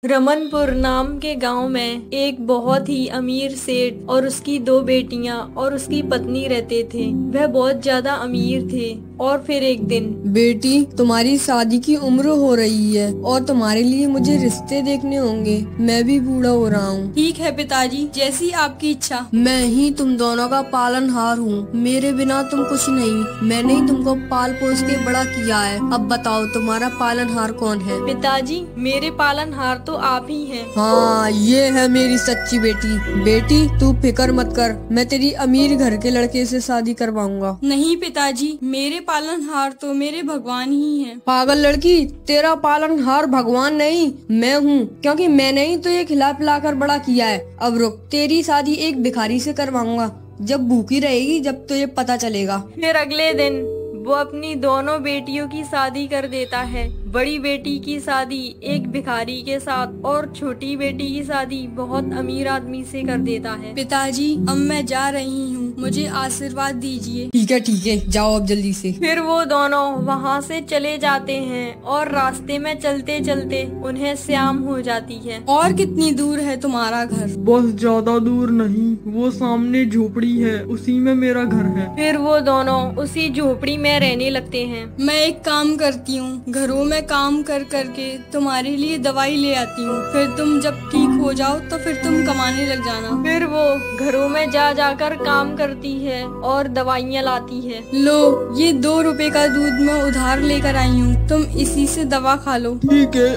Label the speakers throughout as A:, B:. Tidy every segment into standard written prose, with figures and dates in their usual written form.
A: रमनपुर नाम के गांव में एक बहुत ही अमीर सेठ और उसकी दो बेटियां और उसकी पत्नी रहते थे। वह बहुत ज्यादा अमीर थे। और फिर एक दिन,
B: बेटी, तुम्हारी शादी की उम्र हो रही है और तुम्हारे लिए मुझे रिश्ते देखने होंगे। मैं भी बूढ़ा हो रहा हूँ।
C: ठीक है पिताजी, जैसी आपकी इच्छा।
B: मैं ही तुम दोनों का पालनहार हूँ। मेरे बिना तुम कुछ नहीं। मैंने ही तुमको पाल पोस के बड़ा किया है। अब बताओ तुम्हारा पालनहार कौन है?
A: पिताजी, मेरे पालनहार तो आप ही हैं।
B: हाँ, ये है मेरी सच्ची बेटी। बेटी, तू फिक्र मत कर, मैं तेरी अमीर घर के लड़के से शादी करवाऊंगा।
C: नहीं पिताजी, मेरे पालनहार तो मेरे भगवान ही हैं।
B: पागल लड़की, तेरा पालनहार भगवान नहीं मैं हूँ, क्योंकि मैंने ही तो ये खिला पिला कर बड़ा किया है। अब रुक, तेरी शादी एक भिखारी से करवाऊंगा। जब भूखी रहेगी जब तो ये पता चलेगा।
A: फिर अगले दिन वो अपनी दोनों बेटियों की शादी कर देता है। बड़ी बेटी की शादी एक भिखारी के साथ और छोटी बेटी की शादी बहुत अमीर आदमी से कर देता है।
C: पिताजी, अब मैं जा रही हूँ, मुझे आशीर्वाद दीजिए।
B: ठीक है, जाओ अब जल्दी से।
A: फिर वो दोनों वहाँ से चले जाते हैं और रास्ते में चलते चलते उन्हें शाम हो जाती है।
C: और कितनी दूर है तुम्हारा घर?
D: बस ज्यादा दूर नहीं, वो सामने झोपड़ी है, उसी में मेरा घर है।
A: फिर वो दोनों उसी झोपड़ी में रहने लगते हैं।
C: मैं एक काम करती हूँ, घरों में काम कर करके तुम्हारे लिए दवाई ले आती हूँ। फिर तुम जब ठीक हो जाओ तो फिर तुम कमाने लग जाना।
A: फिर वो घरों में जा जाकर काम करती है और दवाइयाँ लाती है।
C: लो, ये 2 रुपए का दूध मैं उधार लेकर आई हूँ, तुम इसी से दवा खा लो।
D: ठीक है।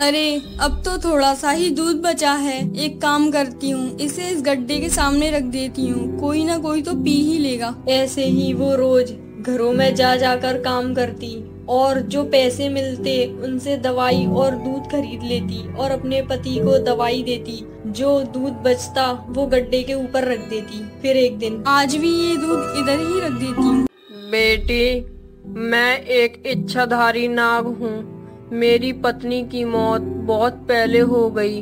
C: अरे, अब तो थोड़ा सा ही दूध बचा है। एक काम करती हूँ, इसे इस गड्ढे के सामने रख देती हूँ, कोई ना कोई तो पी ही लेगा।
A: ऐसे ही वो रोज घरों में जा जाकर काम करती और जो पैसे मिलते उनसे दवाई और दूध खरीद लेती और अपने पति को दवाई देती। जो दूध बचता वो गड्ढे के ऊपर रख देती। फिर एक दिन,
C: आज भी ये दूध इधर ही रख देती हूँ।
E: बेटी, मैं एक इच्छाधारी नाग हूँ। मेरी पत्नी की मौत बहुत पहले हो गई।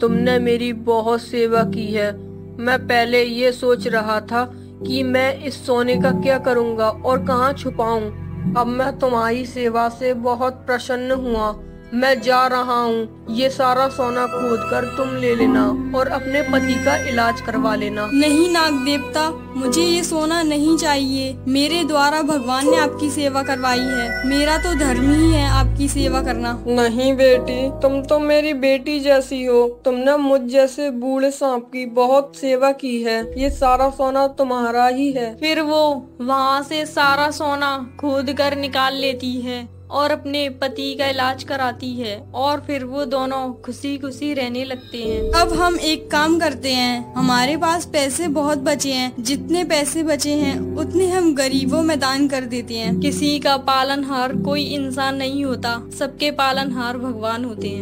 E: तुमने मेरी बहुत सेवा की है। मैं पहले ये सोच रहा था कि मैं इस सोने का क्या करूँगा और कहाँ छुपाऊं। अब मैं तुम्हारी सेवा से बहुत प्रसन्न हुआ। मैं जा रहा हूँ। ये सारा सोना खोद कर तुम ले लेना और अपने पति का इलाज करवा लेना।
C: नहीं नाग देवता, मुझे ये सोना नहीं चाहिए। मेरे द्वारा भगवान ने आपकी सेवा करवाई है। मेरा तो धर्म ही है आपकी सेवा करना।
E: नहीं बेटी, तुम तो मेरी बेटी जैसी हो। तुमने मुझ जैसे बूढ़े सांप की बहुत सेवा की है। ये सारा सोना तुम्हारा ही है।
A: फिर वो वहाँ से सारा सोना खोद कर निकाल लेती है और अपने पति का इलाज कराती है और फिर वो दोनों खुशी खुशी रहने लगते हैं।
C: अब हम एक काम करते हैं, हमारे पास पैसे बहुत बचे हैं। जितने पैसे बचे हैं उतने हम गरीबों में दान कर देते हैं।
A: किसी का पालनहार कोई इंसान नहीं होता, सबके पालनहार भगवान होते हैं।